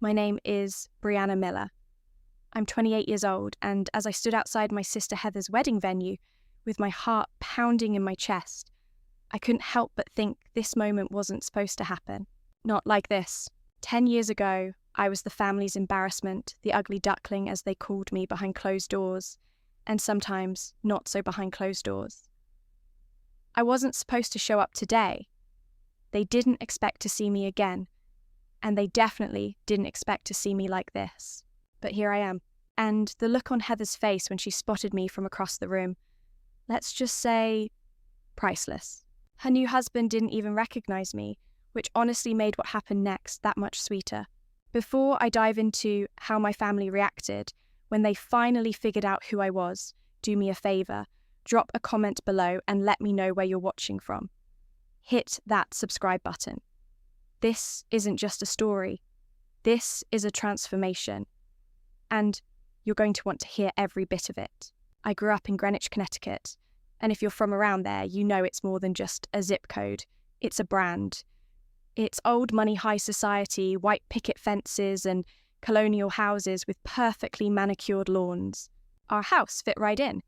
My name is Brianna Miller. I'm 28 years old, and as I stood outside my sister Heather's wedding venue, with my heart pounding in my chest, I couldn't help but think this moment wasn't supposed to happen. Not like this. 10 years ago, I was the family's embarrassment, the ugly duckling as they called me behind closed doors, and sometimes not so behind closed doors. I wasn't supposed to show up today. They didn't expect to see me again, and they definitely didn't expect to see me like this. But here I am. And the look on Heather's face when she spotted me from across the room, let's just say, priceless. Her new husband didn't even recognize me, which honestly made what happened next that much sweeter. Before I dive into how my family reacted when they finally figured out who I was, do me a favor, drop a comment below and let me know where you're watching from. Hit that subscribe button. This isn't just a story. This is a transformation. And you're going to want to hear every bit of it. I grew up in Greenwich, Connecticut, and if you're from around there, you know it's more than just a zip code. It's a brand. It's old money high society, white picket fences and colonial houses with perfectly manicured lawns. Our house fit right in,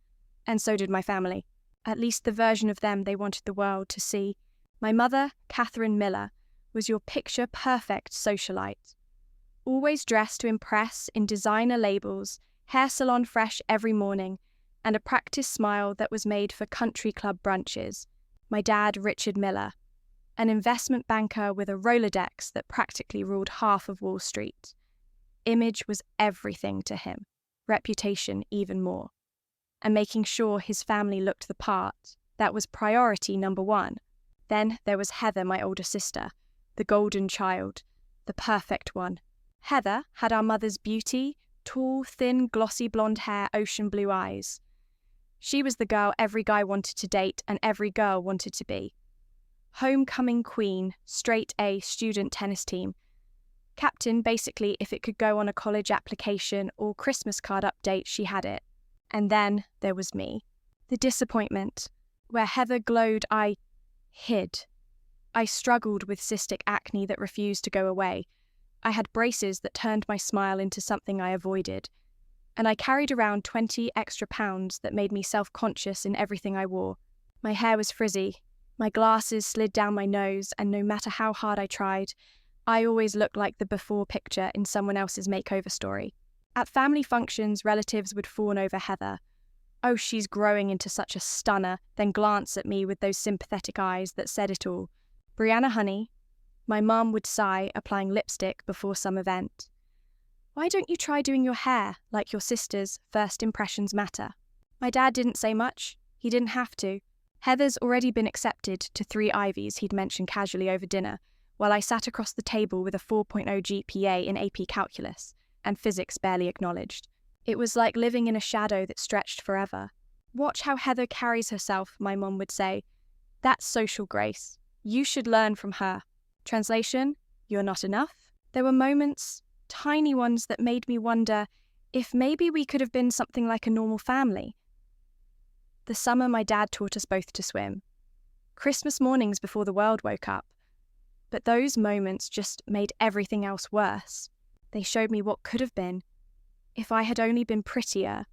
and so did my family. At least the version of them they wanted the world to see. My mother, Catherine Miller, was your picture-perfect socialite. Always dressed to impress in designer labels, hair salon fresh every morning, and a practiced smile that was made for country club brunches. My dad, Richard Miller, an investment banker with a Rolodex that practically ruled half of Wall Street. Image was everything to him, reputation even more. And making sure his family looked the part, that was priority number one. Then there was Heather, my older sister, the golden child, the perfect one. Heather had our mother's beauty, tall, thin, glossy blonde hair, ocean blue eyes. She was the girl every guy wanted to date and every girl wanted to be. Homecoming queen, straight A student tennis team. Captain, basically, if it could go on a college application or Christmas card update, she had it. And then there was me. The disappointment. Where Heather glowed, I hid. I struggled with cystic acne that refused to go away. I had braces that turned my smile into something I avoided. And I carried around 20 extra pounds that made me self-conscious in everything I wore. My hair was frizzy. My glasses slid down my nose, and no matter how hard I tried, I always looked like the before picture in someone else's makeover story. At family functions, relatives would fawn over Heather. Oh, she's growing into such a stunner, then glance at me with those sympathetic eyes that said it all. Brianna, honey, my mum would sigh, applying lipstick before some event. Why don't you try doing your hair like your sister's? First impressions matter. My dad didn't say much. He didn't have to. Heather's already been accepted to 3 Ivies he'd mentioned casually over dinner, while I sat across the table with a 4.0 GPA in AP Calculus, and physics barely acknowledged. It was like living in a shadow that stretched forever. Watch how Heather carries herself, my mum would say. That's social grace. You should learn from her. Translation, you're not enough. There were moments, tiny ones, that made me wonder if maybe we could have been something like a normal family. The summer my dad taught us both to swim. Christmas mornings before the world woke up. But those moments just made everything else worse. They showed me what could have been if I had only been prettier,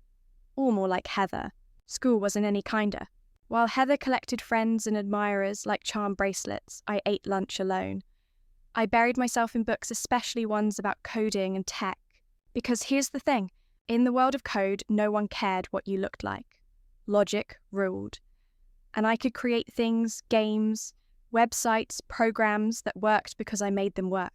or more like Heather. School wasn't any kinder. While Heather collected friends and admirers like charm bracelets, I ate lunch alone. I buried myself in books, especially ones about coding and tech. Because here's the thing, in the world of code, no one cared what you looked like. Logic ruled. And I could create things, games, websites, programs that worked because I made them work.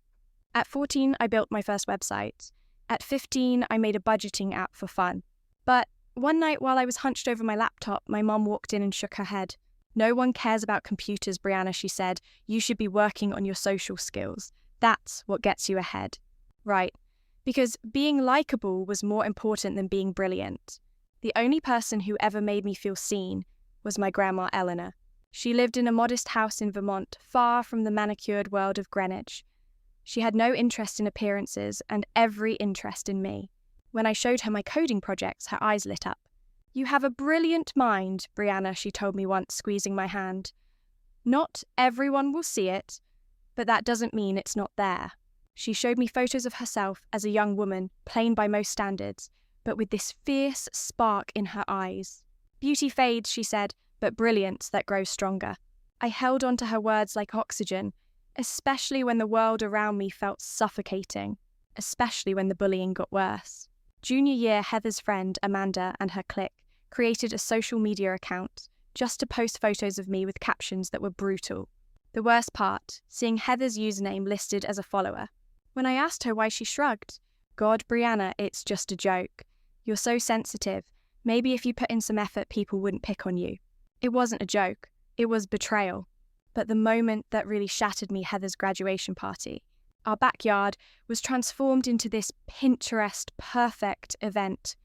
At 14, I built my first website. At 15, I made a budgeting app for fun. But one night while I was hunched over my laptop, my mum walked in and shook her head. No one cares about computers, Brianna, she said. You should be working on your social skills. That's what gets you ahead. Right. Because being likable was more important than being brilliant. The only person who ever made me feel seen was my grandma Eleanor. She lived in a modest house in Vermont, far from the manicured world of Greenwich. She had no interest in appearances and every interest in me. When I showed her my coding projects, her eyes lit up. You have a brilliant mind, Brianna, she told me once, squeezing my hand. Not everyone will see it, but that doesn't mean it's not there. She showed me photos of herself as a young woman, plain by most standards, but with this fierce spark in her eyes. Beauty fades, she said, but brilliance that grows stronger. I held on to her words like oxygen, especially when the world around me felt suffocating, especially when the bullying got worse. Junior year, Heather's friend, Amanda, and her clique created a social media account just to post photos of me with captions that were brutal. The worst part, seeing Heather's username listed as a follower. When I asked her why, she shrugged. God, Brianna, it's just a joke. You're so sensitive. Maybe if you put in some effort, people wouldn't pick on you. It wasn't a joke. It was betrayal. But the moment that really shattered me, Heather's graduation party. Our backyard was transformed into this Pinterest perfect event.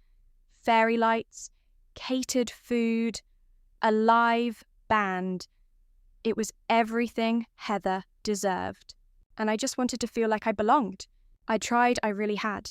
Fairy lights, catered food, a live band. It was everything Heather deserved. And I just wanted to feel like I belonged. I tried, I really had.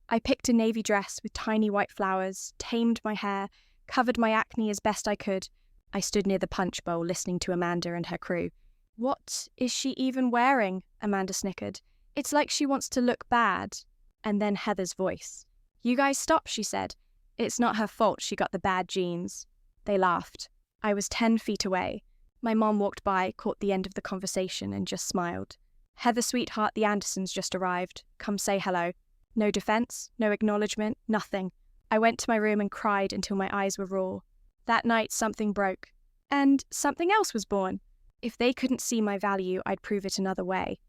I picked a navy dress with tiny white flowers, tamed my hair, covered my acne as best I could. I stood near the punch bowl listening to Amanda and her crew. What is she even wearing? Amanda snickered. It's like she wants to look bad. And then Heather's voice. You guys stop, she said. It's not her fault she got the bad genes. They laughed. I was 10 feet away. My mom walked by, caught the end of the conversation, and just smiled. Heather, sweetheart, the Andersons just arrived. Come say hello. No defense, no acknowledgement, nothing. I went to my room and cried until my eyes were raw. That night, something broke. And something else was born. If they couldn't see my value, I'd prove it another way.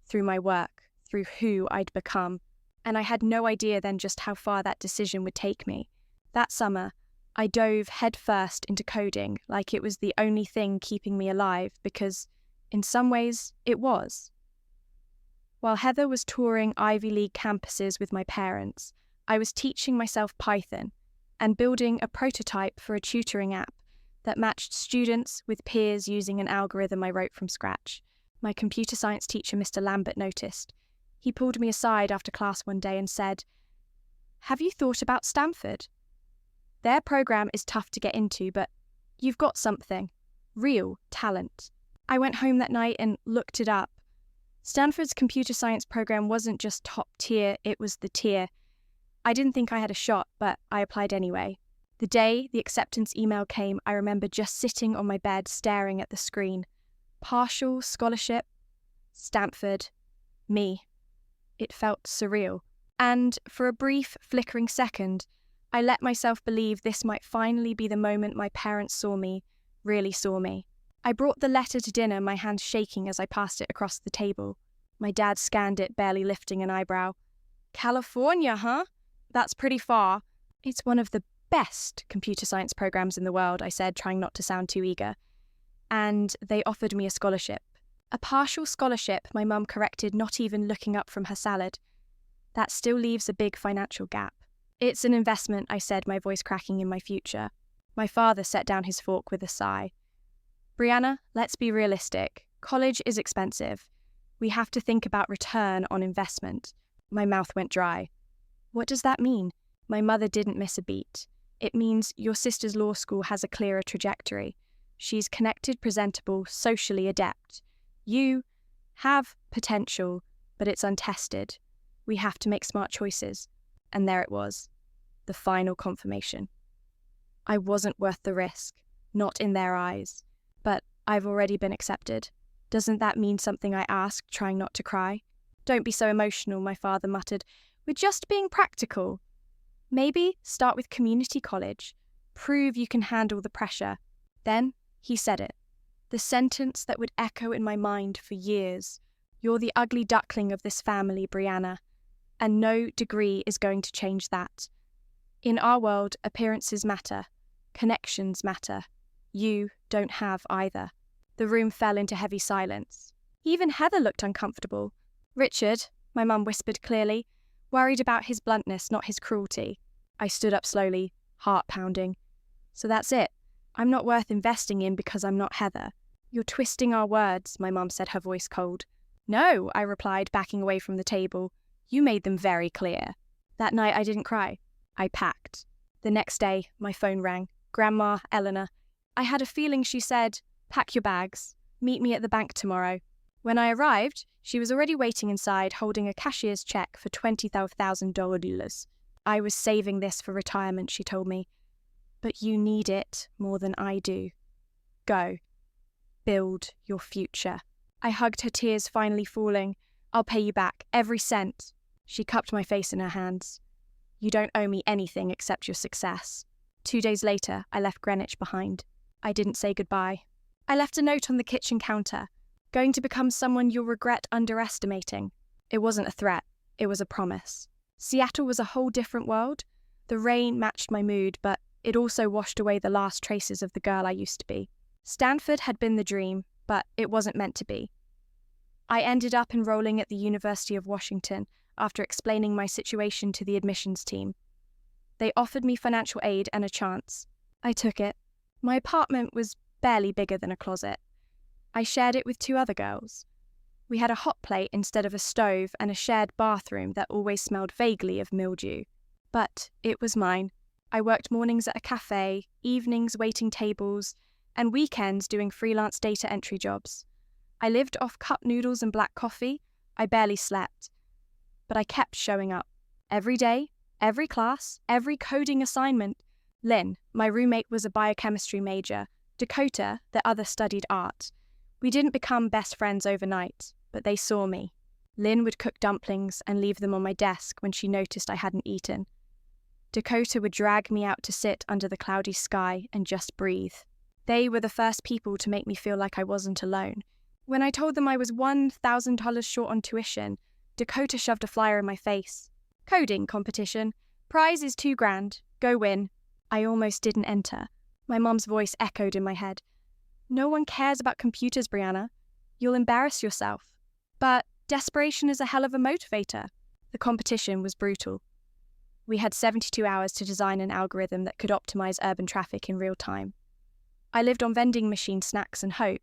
Through my work, through who I'd become. And I had no idea then just how far that decision would take me. That summer, I dove headfirst into coding like it was the only thing keeping me alive because, in some ways, it was. While Heather was touring Ivy League campuses with my parents, I was teaching myself Python and building a prototype for a tutoring app that matched students with peers using an algorithm I wrote from scratch. My computer science teacher, Mr. Lambert, noticed. He pulled me aside after class one day and said, "Have you thought about Stanford? Their program is tough to get into, but you've got something. Real talent." I went home that night and looked it up. Stanford's computer science program wasn't just top tier, it was the tier. I didn't think I had a shot, but I applied anyway. The day the acceptance email came, I remember just sitting on my bed staring at the screen. Partial scholarship, Stanford, me. It felt surreal. And for a brief, flickering second, I let myself believe this might finally be the moment my parents saw me, really saw me. I brought the letter to dinner, my hands shaking as I passed it across the table. My dad scanned it, barely lifting an eyebrow. California, huh? That's pretty far. It's one of the best computer science programs in the world, I said, trying not to sound too eager. And they offered me a scholarship. A partial scholarship, my mum corrected, not even looking up from her salad. That still leaves a big financial gap. It's an investment, I said, my voice cracking in my future. My father set down his fork with a sigh. Brianna, let's be realistic. College is expensive. We have to think about return on investment. My mouth went dry. What does that mean? My mother didn't miss a beat. It means your sister's law school has a clearer trajectory. She's connected, presentable, socially adept. You have potential, but it's untested. We have to make smart choices. And there it was. The final confirmation. I wasn't worth the risk. Not in their eyes. But I've already been accepted. Doesn't that mean something? I asked, trying not to cry. Don't be so emotional, my father muttered. We're just being practical. Maybe start with community college. Prove you can handle the pressure. Then he said it. The sentence that would echo in my mind for years. You're the ugly duckling of this family, Brianna. And no degree is going to change that. In our world, appearances matter. Connections matter. You don't have either. The room fell into heavy silence. Even Heather looked uncomfortable. Richard, my mum whispered clearly, worried about his bluntness, not his cruelty. I stood up slowly, heart pounding. So that's it. I'm not worth investing in because I'm not Heather. You're twisting our words, my mum said, her voice cold. No, I replied, backing away from the table. You made them very clear. That night I didn't cry. I packed. The next day, my phone rang. Grandma, Eleanor. I had a feeling she said, pack your bags. Meet me at the bank tomorrow. When I arrived, she was already waiting inside, holding a cashier's check for $20,000. I was saving this for retirement, she told me. But you need it more than I do. Go. Build your future. I hugged her, tears finally falling. I'll pay you back, every cent. She cupped my face in her hands. You don't owe me anything except your success. 2 days later, I left Greenwich behind. I didn't say goodbye. I left a note on the kitchen counter. Going to become someone you'll regret underestimating. It wasn't a threat, it was a promise. Seattle was a whole different world. The rain matched my mood, but it also washed away the last traces of the girl I used to be. Stanford had been the dream, but it wasn't meant to be. I ended up enrolling at the University of Washington after explaining my situation to the admissions team. They offered me financial aid and a chance. I took it. My apartment was barely bigger than a closet. I shared it with 2 other girls. We had a hot plate instead of a stove and a shared bathroom that always smelled vaguely of mildew. But it was mine. I worked mornings at a cafe, evenings waiting tables, and weekends doing freelance data entry jobs. I lived off cup noodles and black coffee. I barely slept. But I kept showing up. Every day, every class, every coding assignment. Lynn, my roommate, was a biochemistry major. Dakota, the other, studied art. We didn't become best friends overnight, but they saw me. Lynn would cook dumplings and leave them on my desk when she noticed I hadn't eaten. Dakota would drag me out to sit under the cloudy sky and just breathe. They were the first people to make me feel like I wasn't alone. When I told them I was $1,000 short on tuition, Dakota shoved a flyer in my face. Coding competition. Prize is $2,000. Go win. I almost didn't enter. My mum's voice echoed in my head. No one cares about computers, Brianna. You'll embarrass yourself. But desperation is a hell of a motivator. The competition was brutal. We had 72 hours to design an algorithm that could optimize urban traffic in real time. I lived on vending machine snacks and hope.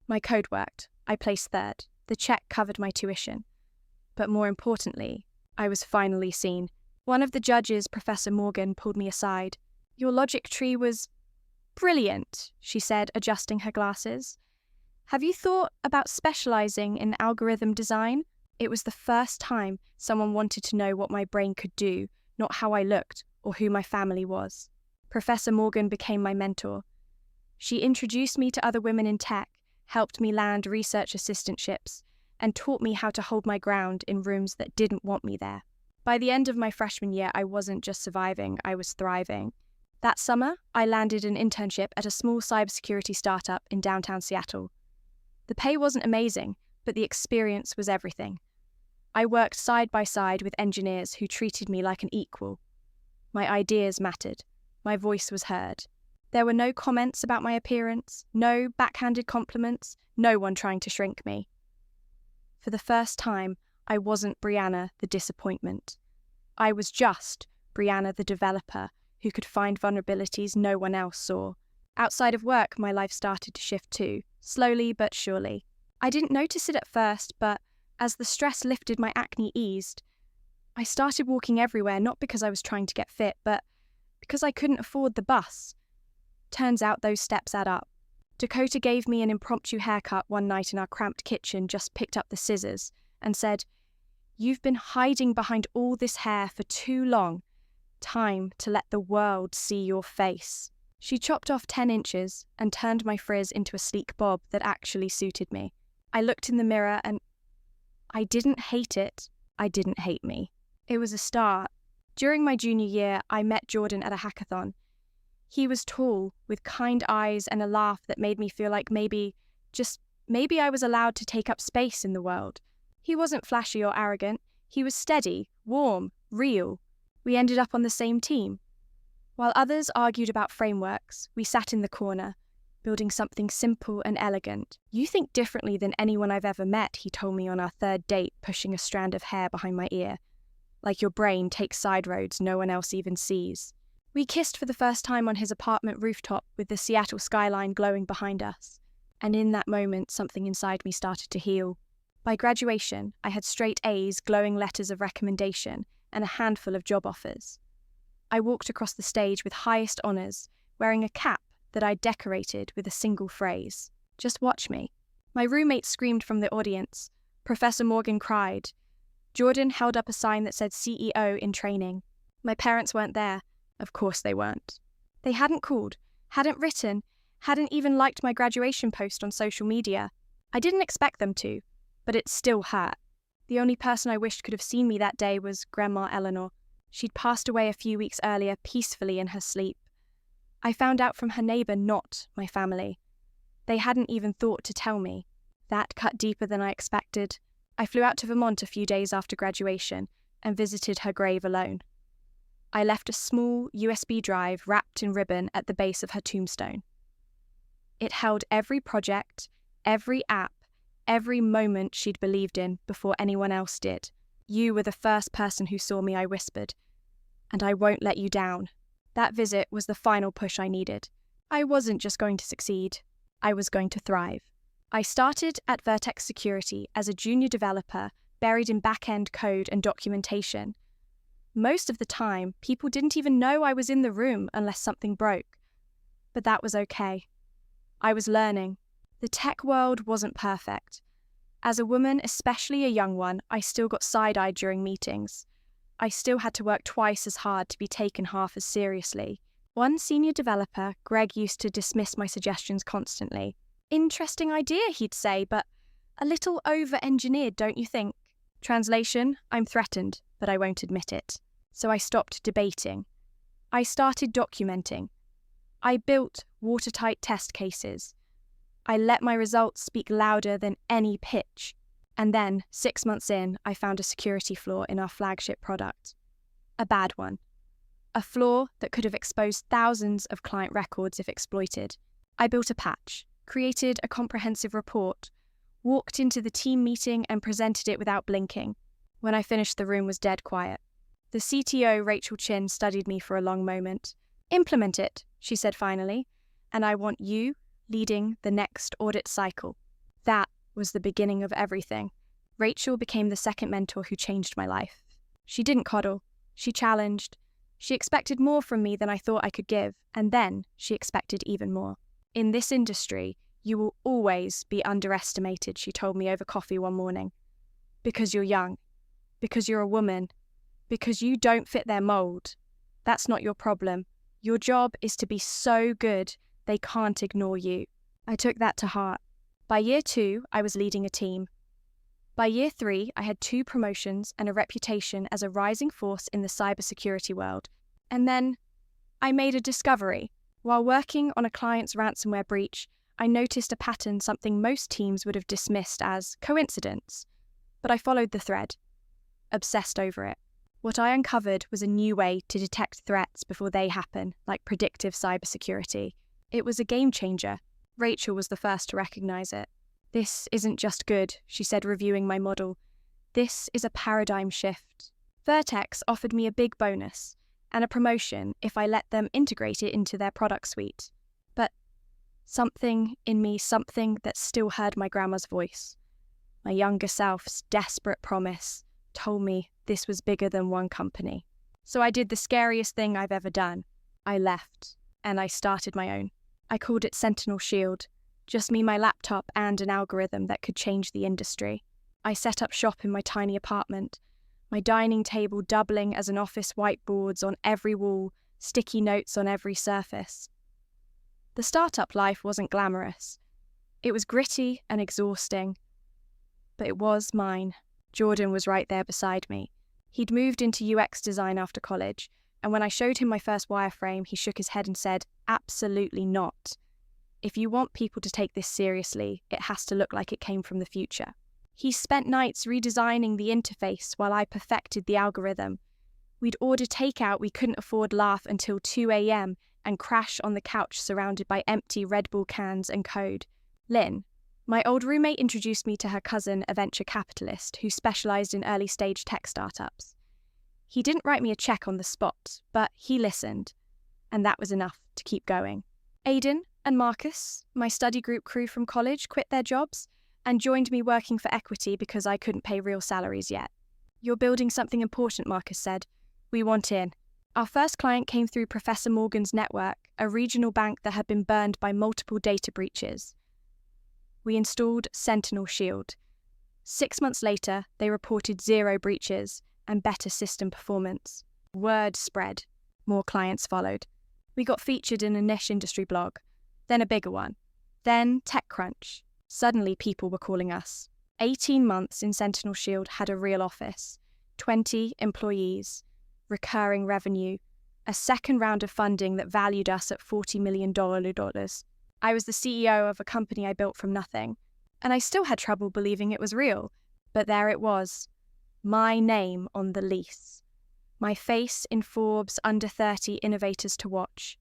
My code worked. I placed 3rd. The check covered my tuition. But more importantly, I was finally seen. One of the judges, Professor Morgan, pulled me aside. Your logic tree was brilliant, she said, adjusting her glasses. Have you thought about specializing in algorithm design? It was the first time someone wanted to know what my brain could do, not how I looked or who my family was. Professor Morgan became my mentor. She introduced me to other women in tech, helped me land research assistantships, and taught me how to hold my ground in rooms that didn't want me there. By the end of my freshman year, I wasn't just surviving, I was thriving. That summer, I landed an internship at a small cybersecurity startup in downtown Seattle. The pay wasn't amazing, but the experience was everything. I worked side by side with engineers who treated me like an equal. My ideas mattered. My voice was heard. There were no comments about my appearance, no backhanded compliments, no one trying to shrink me. For the first time, I wasn't Brianna the disappointment. I was just Brianna the developer who could find vulnerabilities no one else saw. Outside of work, my life started to shift too, slowly but surely. I didn't notice it at first, but as the stress lifted, my acne eased. I started walking everywhere, not because I was trying to get fit, but because I couldn't afford the bus. Turns out those steps add up. Dakota gave me an impromptu haircut one night in our cramped kitchen, just picked up the scissors, and said, "You've been hiding behind all this hair for too long. Time to let the world see your face." She chopped off 10 inches and turned my frizz into a sleek bob that actually suited me. I looked in the mirror and I didn't hate it. I didn't hate me. It was a start. During my junior year, I met Jordan at a hackathon. He was tall, with kind eyes and a laugh that made me feel like maybe I was allowed to take up space in the world. He wasn't flashy or arrogant. He was steady, warm, real. We ended up on the same team. While others argued about frameworks, we sat in the corner, building something simple and elegant. "You think differently than anyone I've ever met," he told me on our 3rd date, pushing a strand of hair behind my ear. "Like your brain takes side roads no one else even sees." We kissed for the first time on his apartment rooftop with the Seattle skyline glowing behind us. And in that moment, something inside me started to heal. By graduation, I had straight A's, glowing letters of recommendation, and a handful of job offers. I walked across the stage with highest honours, wearing a cap that I'd decorated with a single phrase. "Just watch me." My roommate screamed from the audience. Professor Morgan cried. Jordan held up a sign that said CEO in training. My parents weren't there. Of course they weren't. They hadn't called, hadn't written, hadn't even liked my graduation post on social media. I didn't expect them to, but it still hurt. The only person I wished could have seen me that day was Grandma Eleanor. She'd passed away a few weeks earlier peacefully in her sleep. I found out from her neighbour, not my family. They hadn't even thought to tell me. That cut deeper than I expected. I flew out to Vermont a few days after graduation and visited her grave alone. I left a small USB drive wrapped in ribbon at the base of her tombstone. It held every project, every app, every moment she'd believed in before anyone else did. You were the first person who saw me, I whispered. And I won't let you down. That visit was the final push I needed. I wasn't just going to succeed. I was going to thrive. I started at Vertex Security as a junior developer buried in back-end code and documentation. Most of the time, people didn't even know I was in the room unless something broke. But that was okay. I was learning. The tech world wasn't perfect. As a woman, especially a young one, I still got side-eyed during meetings. I still had to work twice as hard to be taken half as seriously. One senior developer, Greg, used to dismiss my suggestions constantly. Interesting idea, he'd say, but a little over-engineered, don't you think? Translation, I'm threatened, but I won't admit it. So I stopped debating. I started documenting. I built watertight test cases. I let my results speak louder than any pitch. And then, 6 months in, I found a security flaw in our flagship product. A bad one. A flaw that could have exposed thousands of client records if exploited. I built a patch, created a comprehensive report, walked into the team meeting and presented it without blinking. When I finished, the room was dead quiet. The CTO, Rachel Chin, studied me for a long moment. Implement it, she said finally, and I want you leading the next audit cycle. That was the beginning of everything. Rachel became the second mentor who changed my life. She didn't coddle. She challenged. She expected more from me than I thought I could give, and then she expected even more. In this industry, you will always be underestimated, she told me over coffee one morning. Because you're young. Because you're a woman. Because you don't fit their mold. That's not your problem. Your job is to be so good they can't ignore you. I took that to heart. By year 2, I was leading a team. By year 3, I had 2 promotions and a reputation as a rising force in the cybersecurity world. And then I made a discovery. While working on a client's ransomware breach, I noticed a pattern, something most teams would have dismissed as coincidence. But I followed the thread, obsessed over it. What I uncovered was a new way to detect threats before they happen, like predictive cybersecurity. It was a game changer. Rachel was the first to recognize it. This isn't just good, she said, reviewing my model. This is a paradigm shift. Vertex offered me a big bonus and a promotion if I let them integrate it into their product suite. But something in me, something that still heard my grandma's voice, my younger self's desperate promise, told me this was bigger than one company. So I did the scariest thing I've ever done. I left, and I started my own. I called it Sentinel Shield. Just me, my laptop, and an algorithm that could change the industry. I set up shop in my tiny apartment, my dining table doubling as an office, whiteboards on every wall, sticky notes on every surface. The startup life wasn't glamorous. It was gritty and exhausting. But it was mine. Jordan was right there beside me. He'd moved into UX design after college, and when I showed him my first wireframe, he shook his head and said, "Absolutely not. If you want people to take this seriously, it has to look like it came from the future." He spent nights redesigning the interface while I perfected the algorithm. We'd order takeout we couldn't afford, laugh until 2 a.m. and crash on the couch surrounded by empty Red Bull cans and code. Lynn, my old roommate, introduced me to her cousin, a venture capitalist who specialized in early-stage tech startups. He didn't write me a check on the spot, but he listened, and that was enough to keep going. Aidan and Marcus, my study group crew from college, quit their jobs and joined me working for equity because I couldn't pay real salaries yet. "You're building something important," Marcus said. "We want in." Our first client came through Professor Morgan's network, a regional bank that had been burned by multiple data breaches. We installed Sentinel Shield. 6 months later, they reported 0 breaches and better system performance. Word spread. More clients followed. We got featured in a niche industry blog, then a bigger one, then TechCrunch. Suddenly people were calling us. 18 months in Sentinel Shield had a real office, 20 employees, recurring revenue, a second round of funding that valued us at $40 million. I was the CEO of a company I built from nothing, and I still had trouble believing it was real. But there it was, my name on the lease, my face in Forbes' Under 30 Innovators to Watch,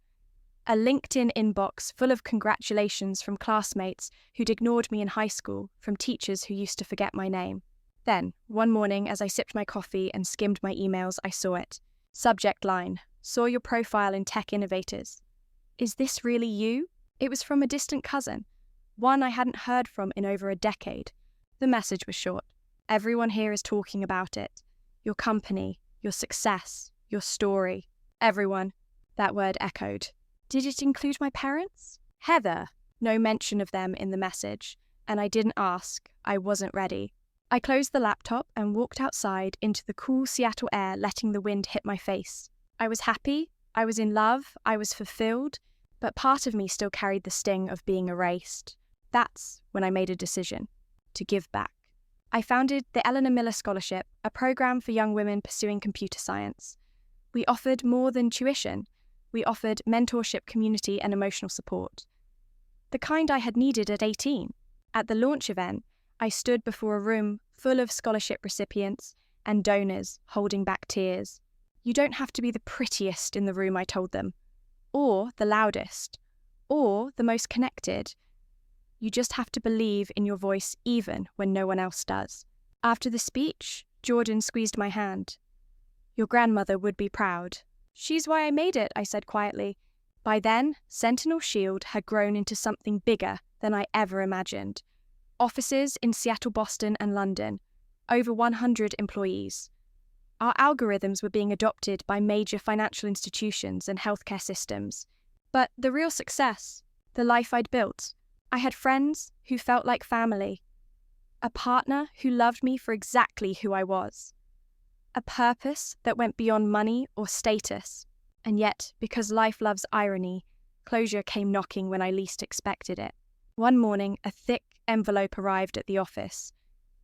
a LinkedIn inbox full of congratulations from classmates who'd ignored me in high school, from teachers who used to forget my name. Then, one morning, as I sipped my coffee and skimmed my emails, I saw it. Subject line, saw your profile in Tech Innovators. Is this really you? It was from a distant cousin, one I hadn't heard from in over a decade. The message was short. Everyone here is talking about it. Your company, your success, your story. Everyone. That word echoed. Did it include my parents? Heather. No mention of them in the message, and I didn't ask. I wasn't ready. I closed the laptop and walked outside into the cool Seattle air, letting the wind hit my face. I was happy, I was in love, I was fulfilled, but part of me still carried the sting of being erased. That's when I made a decision to give back. I founded the Eleanor Miller Scholarship, a program for young women pursuing computer science. We offered more than tuition. We offered mentorship, community, and emotional support. The kind I had needed at 18. At the launch event, I stood before a room full of scholarship recipients and donors holding back tears. You don't have to be the prettiest in the room, I told them, or the loudest, or the most connected. You just have to believe in your voice even when no one else does. After the speech, Jordan squeezed my hand. Your grandmother would be proud. She's why I made it, I said quietly. By then, Sentinel Shield had grown into something bigger than I ever imagined. Offices in Seattle, Boston, and London. Over 100 employees. Our algorithms were being adopted by major financial institutions and healthcare systems. But the real success, the life I'd built, I had friends who felt like family. A partner who loved me for exactly who I was. A purpose that went beyond money or status. And yet, because life loves irony, closure came knocking when I least expected it. One morning, a thick envelope arrived at the office.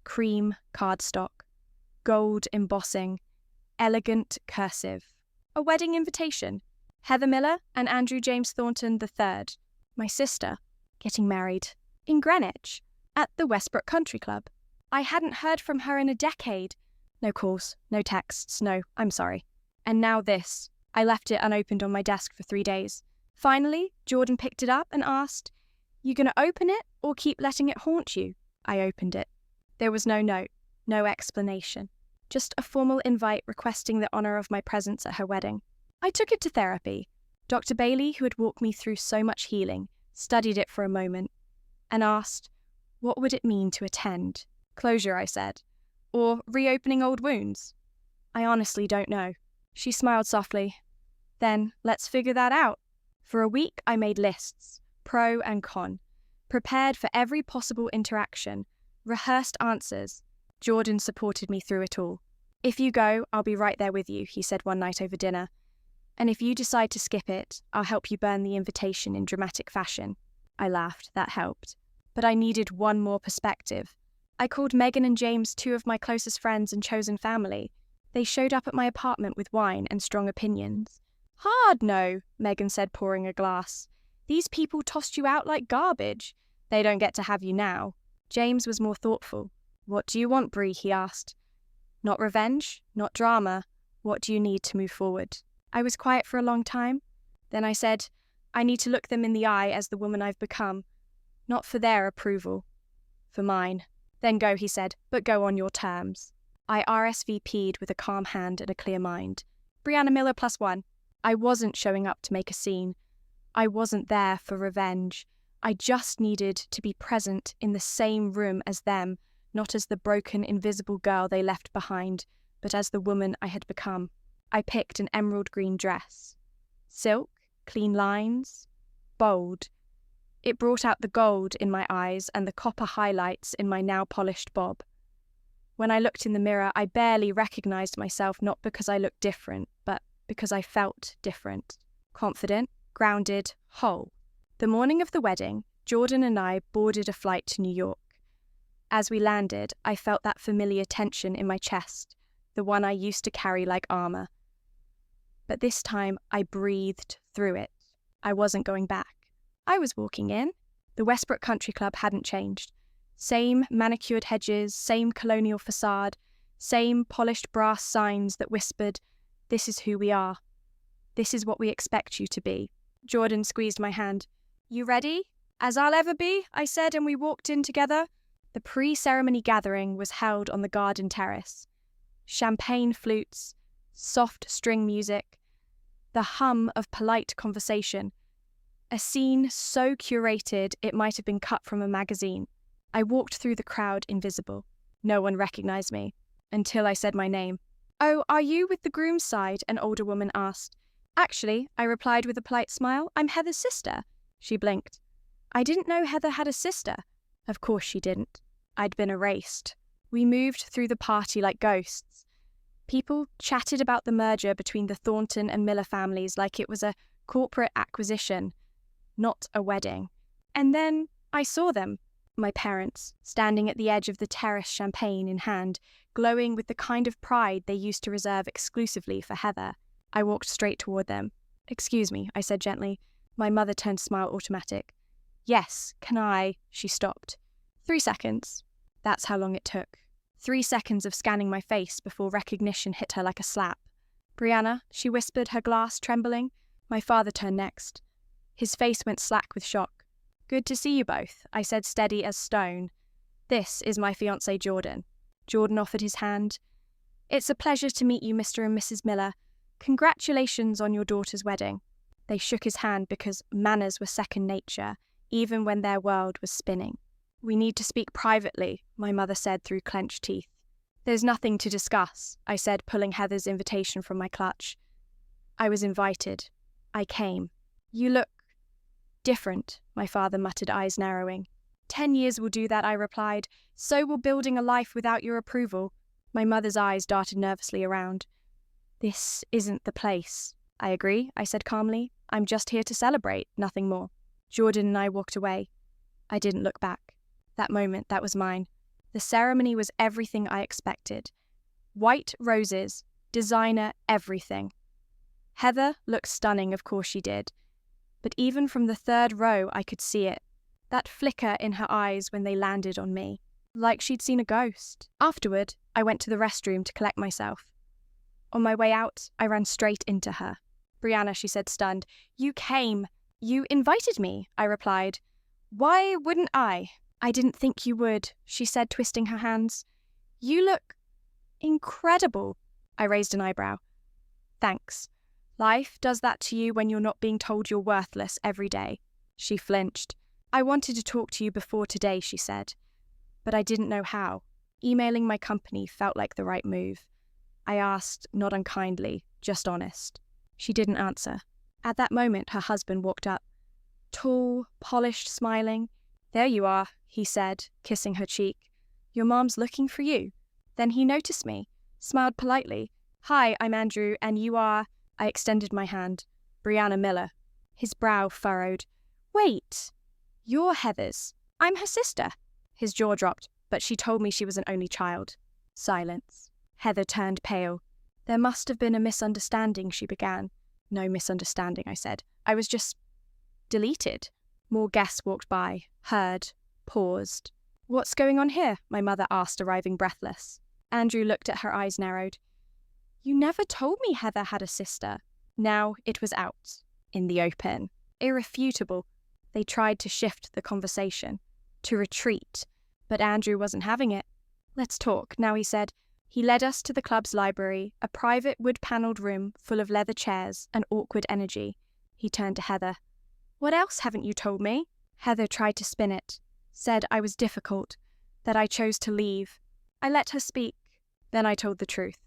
Cream cardstock. Gold embossing. Elegant cursive. A wedding invitation. Heather Miller and Andrew James Thornton III. My sister. Getting married. In Greenwich. At the Westbrook Country Club. I hadn't heard from her in a decade. No calls, no texts, no, I'm sorry. And now this. I left it unopened on my desk for 3 days. Finally, Jordan picked it up and asked, "You gonna open it or keep letting it haunt you?" I opened it. There was no note, no explanation. Just a formal invite requesting the honour of my presence at her wedding. I took it to therapy. Dr. Bailey, who had walked me through so much healing, studied it for a moment and asked, what would it mean to attend? Closure, I said. Or reopening old wounds? I honestly don't know. She smiled softly. Then, let's figure that out. For a week, I made lists, pro and con, prepared for every possible interaction, rehearsed answers. Jordan supported me through it all. If you go, I'll be right there with you, he said one night over dinner. And if you decide to skip it, I'll help you burn the invitation in dramatic fashion. I laughed, that helped. But I needed one more perspective. I called Megan and James, 2 of my closest friends and chosen family. They showed up at my apartment with wine and strong opinions. Hard no, Megan said, pouring a glass. These people tossed you out like garbage. They don't get to have you now. James was more thoughtful. What do you want, Bree? He asked. Not revenge, not drama. What do you need to move forward? I was quiet for a long time. Then I said, I need to look them in the eye as the woman I've become. Not for their approval. For mine. Then go, he said, but go on your terms. I RSVP'd with a calm hand and a clear mind. Brianna Miller +1. I wasn't showing up to make a scene. I wasn't there for revenge. I just needed to be present in the same room as them, not as the broken, invisible girl they left behind, but as the woman I had become. I picked an emerald green dress. Silk, clean lines, bold. It brought out the gold in my eyes and the copper highlights in my now polished bob. When I looked in the mirror, I barely recognized myself, not because I looked different, but because I felt different. Confident, grounded, whole. The morning of the wedding, Jordan and I boarded a flight to New York. As we landed, I felt that familiar tension in my chest, the one I used to carry like armor. But this time, I breathed through it. I wasn't going back. I was walking in. The Westbrook Country Club hadn't changed. Same manicured hedges, same colonial facade, same polished brass signs that whispered, "This is who we are. This is what we expect you to be." Jordan squeezed my hand. "You ready?" "As I'll ever be," I said, and we walked in together. The pre-ceremony gathering was held on the garden terrace. Champagne flutes, soft string music, the hum of polite conversation. A scene so curated it might have been cut from a magazine. I walked through the crowd invisible. No one recognized me, until I said my name. "Oh, are you with the groom's side?" an older woman asked. "Actually," I replied with a polite smile, "I'm Heather's sister." She blinked. I didn't know Heather had a sister. Of course she didn't. I'd been erased. We moved through the party like ghosts. People chatted about the merger between the Thornton and Miller families like it was a corporate acquisition, not a wedding. And then I saw them, my parents, standing at the edge of the terrace, champagne in hand, glowing with the kind of pride they used to reserve exclusively for Heather. I walked straight toward them. "Excuse me," I said gently. My mother turned smile automatic. "Yes, can I?" She stopped. 3 seconds. That's how long it took. 3 seconds of scanning my face before recognition hit her like a slap. "Brianna," she whispered, her glass trembling. My father turned next. His face went slack with shock. "Good to see you both," I said, steady as stone. "This is my fiancé, Jordan." Jordan offered his hand. "It's a pleasure to meet you, Mr. and Mrs. Miller. Congratulations on your daughter's wedding." They shook his hand because manners were second nature, even when their world was spinning. "We need to speak privately," my mother said through clenched teeth. "There's nothing to discuss," I said, pulling Heather's invitation from my clutch. I was invited. I came. "You look different," my father muttered, eyes narrowing. 10 years will do that," I replied. "So will building a life without your approval." My mother's eyes darted nervously around. "This isn't the place." "I agree," I said calmly. "I'm just here to celebrate, nothing more." Jordan and I walked away. I didn't look back. That moment, that was mine. The ceremony was everything I expected. White roses, designer everything. Heather looked stunning, of course she did. But even from the third row, I could see it. That flicker in her eyes when they landed on me. Like she'd seen a ghost. Afterward, I went to the restroom to collect myself. On my way out, I ran straight into her. "Brianna," she said, stunned. "You came. You invited me," I replied. "Why wouldn't I?" "I didn't think you would," she said, twisting her hands. "You look incredible." I raised an eyebrow. "Thanks. Life does that to you when you're not being told you're worthless every day." She flinched. "I wanted to talk to you before today," she said. But I didn't know how. Emailing my company felt like the right move. I asked, not unkindly, just honest. She didn't answer. At that moment, her husband walked up. Tall, polished, smiling. "There you are," he said, kissing her cheek. "Your mom's looking for you." Then he noticed me, smiled politely. "Hi, I'm Andrew, and you are—" I extended my hand. "Brianna Miller." His brow furrowed. "Wait, you're Heather's. I'm her sister." His jaw dropped, but she told me she was an only child. Silence. Heather turned pale. "There must have been a misunderstanding," she began. "No misunderstanding," I said. "I was just deleted." More guests walked by, heard, paused. "What's going on here?" my mother asked, arriving breathless. Andrew looked at her, eyes narrowed. "You never told me Heather had a sister." Now it was out, in the open, irrefutable. They tried to shift the conversation, to retreat, but Andrew wasn't having it. "Let's talk," now he said. He led us to the club's library, a private wood-panelled room full of leather chairs and awkward energy. He turned to Heather. "What else haven't you told me?" Heather tried to spin it, said I was difficult, that I chose to leave. I let her speak. Then I told the truth.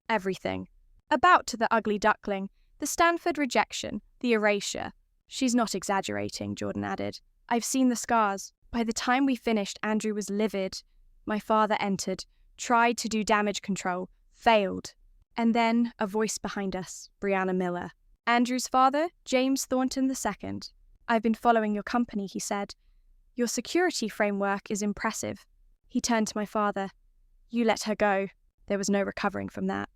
Everything. About to the ugly duckling, the Stanford rejection, the erasure. "She's not exaggerating," Jordan added. I've seen the scars. By the time we finished, Andrew was livid. My father entered, tried to do damage control, failed. And then a voice behind us, Brianna Miller. Andrew's father, James Thornton II. I've been following your company, he said. Your security framework is impressive. He turned to my father. You let her go. There was no recovering from that.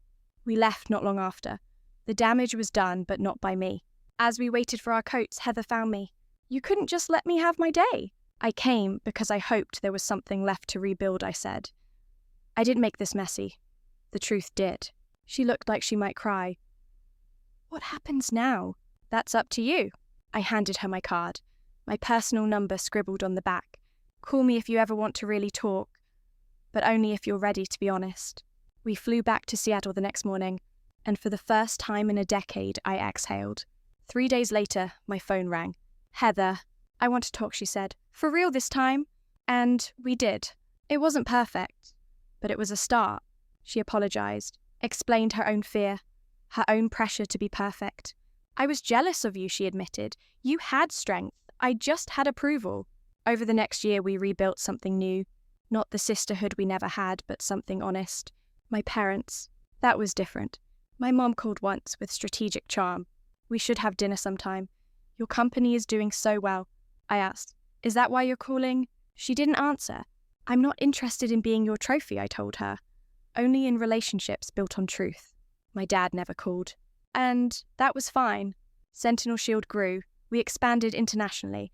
We left not long after. The damage was done, but not by me. As we waited for our coats, Heather found me. You couldn't just let me have my day. I came because I hoped there was something left to rebuild, I said. I didn't make this messy. The truth did. She looked like she might cry. What happens now? That's up to you. I handed her my card, my personal number scribbled on the back. Call me if you ever want to really talk, but only if you're ready to be honest. We flew back to Seattle the next morning, and for the first time in a decade, I exhaled. 3 days later, my phone rang. Heather, I want to talk, she said. For real this time? And we did. It wasn't perfect, but it was a start. She apologized, explained her own fear, her own pressure to be perfect. I was jealous of you, she admitted. You had strength. I just had approval. Over the next year, we rebuilt something new. Not the sisterhood we never had, but something honest. My parents. That was different. My mom called once with strategic charm. We should have dinner sometime. Your company is doing so well. I asked, is that why you're calling? She didn't answer. I'm not interested in being your trophy, I told her. Only in relationships built on truth. My dad never called. And that was fine. Sentinel Shield grew. We expanded internationally.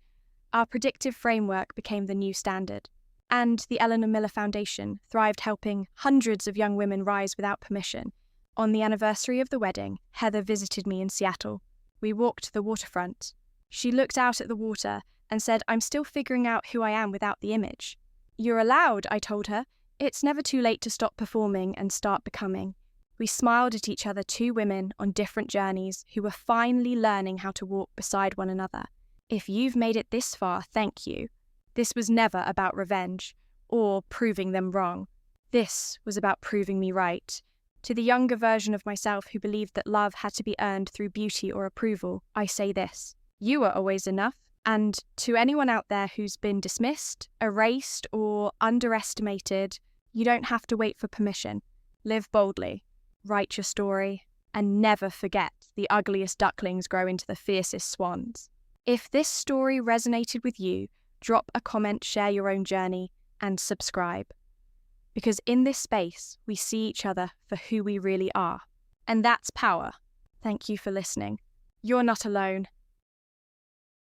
Our predictive framework became the new standard. And the Eleanor Miller Foundation thrived, helping hundreds of young women rise without permission. On the anniversary of the wedding, Heather visited me in Seattle. We walked the waterfront. She looked out at the water and said, I'm still figuring out who I am without the image. You're allowed, I told her. It's never too late to stop performing and start becoming. We smiled at each other, two women on different journeys who were finally learning how to walk beside one another. If you've made it this far, thank you. This was never about revenge or proving them wrong. This was about proving me right. To the younger version of myself who believed that love had to be earned through beauty or approval, I say this. You are always enough. And to anyone out there who's been dismissed, erased, or underestimated, you don't have to wait for permission. Live boldly, write your story, and never forget the ugliest ducklings grow into the fiercest swans. If this story resonated with you, drop a comment, share your own journey, and subscribe. Because in this space, we see each other for who we really are. And that's power. Thank you for listening. You're not alone.